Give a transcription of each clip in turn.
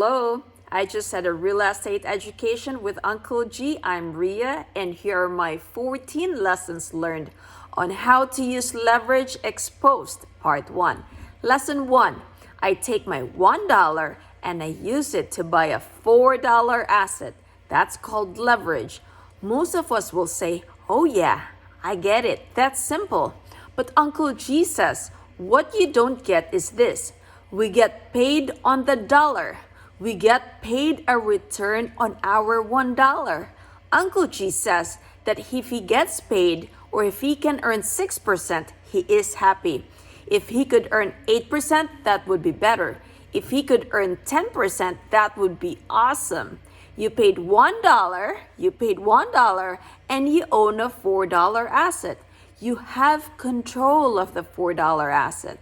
Hello, I just had a real estate education with Uncle G. I'm Ria, and here are my 14 lessons learned on how to use leverage exposed, Part 1. Lesson 1, I take my $1 and I use it to buy a $4 asset. That's called leverage. Most of us will say, oh yeah, I get it, that's simple. But Uncle G says, what you don't get is this. We get paid on the dollar. We get paid a return on our $1. Uncle G says that if he gets paid or if he can earn 6%, he is happy. If he could earn 8%, that would be better. If he could earn 10%, that would be awesome. You paid $1, and you own a $4 asset. You have control of the $4 asset.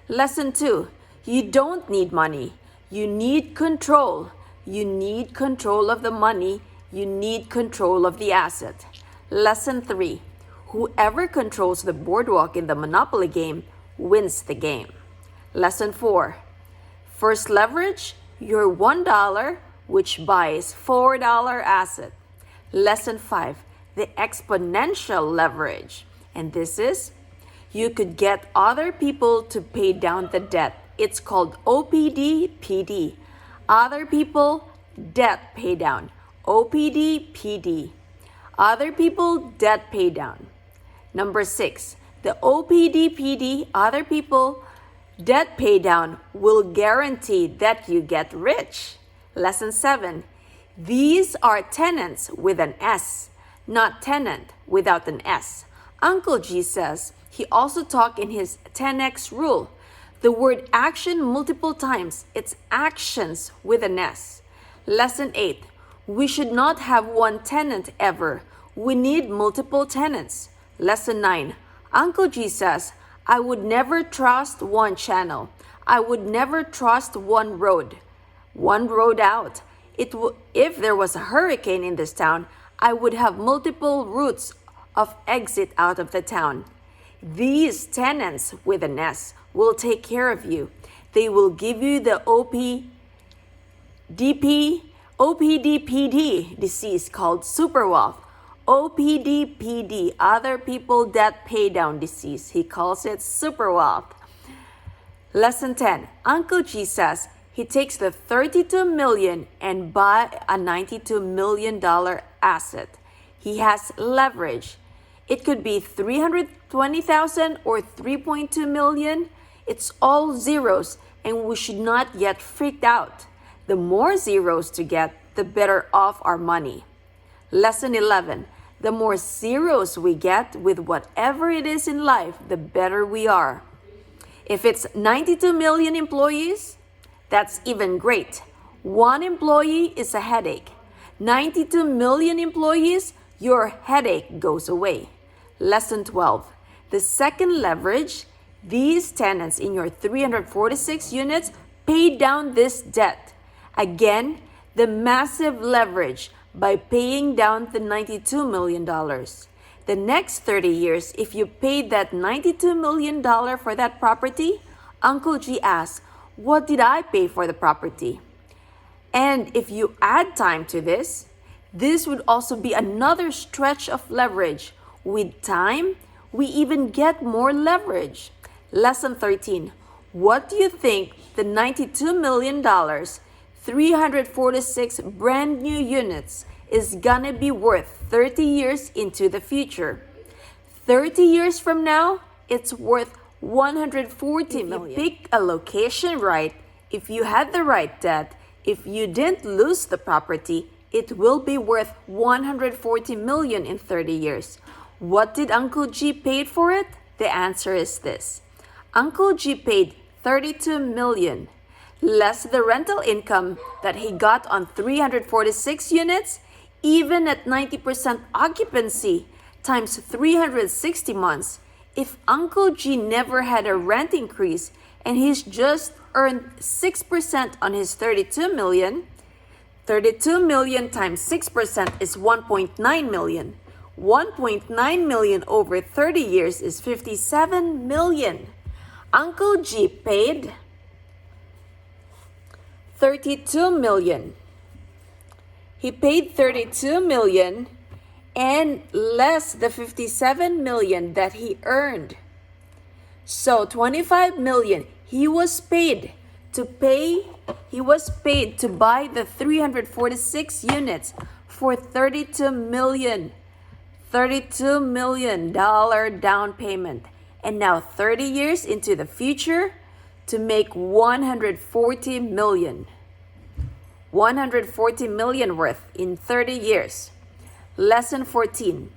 Lesson 2, you don't need money. You need control. You need control of the money. You need control of the asset. Lesson 3, whoever controls the boardwalk in the Monopoly game wins the game. Lesson 4, first leverage your $1, which buys $4 asset. Lesson 5, the exponential leverage. And this is, you could get other people to pay down the debt. It's called OPDPD. Other people, debt pay down. OPDPD. Other people, debt pay down. Number 6, the OPDPD, other people, debt pay down will guarantee that you get rich. Lesson 7, these are tenants with an S, not tenant without an S. Uncle G says he also talked in his 10X rule. The word action multiple times, it's actions with an S. Lesson 8, we should not have one tenant ever. We need multiple tenants. Lesson 9, Uncle G says, I would never trust one channel. I would never trust one road out. If there was a hurricane in this town, I would have multiple routes of exit out of the town. These tenants with an S will take care of you. They will give you the OPDPD disease called super wealth. OPDPD, other people debt pay down disease. He calls it super wealth. Lesson 10, Uncle G says he takes the $32 million and buy a $92 million asset. He has leverage. It could be $320,000 or $3.2 million. It's all zeros, and we should not get freaked out. The more zeros to get, the better off our money. Lesson 11, the more zeros we get with whatever it is in life, the better we are. If it's 92 million employees, that's even great. One employee is a headache. 92 million employees, your headache goes away. Lesson 12, the second leverage, these tenants in your 346 units pay down this debt. Again, the massive leverage by paying down the $92 million. The next 30 years, if you paid that $92 million for that property, Uncle G asks, what did I pay for the property? And if you add time to this would also be another stretch of leverage. With time, we even get more leverage. Lesson 13, what do you think the $92 million, 346 brand new units is gonna be worth 30 years into the future? 30 years from now, it's worth $140 million. If you pick a location right, if you had the right debt, if you didn't lose the property, it will be worth $140 million in 30 years. What did Uncle G pay for it? The answer is this. Uncle G paid $32 million, less the rental income that he got on 346 units, even at 90% occupancy, times 360 months. If Uncle G never had a rent increase and he's just earned 6% on his 32 million times 6% is 1.9 million. 1.9 million over 30 years is 57 million. Uncle G paid 32 million. He paid 32 million and less the 57 million that he earned. So 25 million he was paid to buy the 346 units for 32 million. $32 million down payment. And now 30 years into the future to make 140 million. 140 million worth in 30 years. Lesson 14.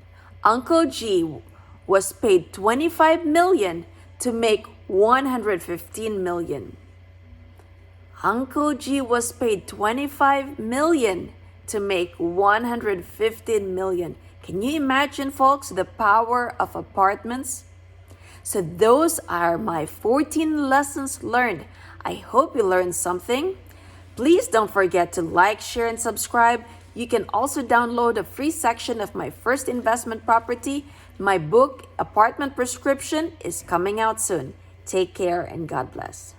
Uncle G was paid 25 million to make 115 million. Uncle G was paid 25 million to make 115 million. Can you imagine, folks, the power of apartments? So those are my 14 lessons learned. I hope you learned something. Please don't forget to like, share, and subscribe. You can also download a free section of my first investment property. My book, Apartment Prescription, is coming out soon. Take care and God bless.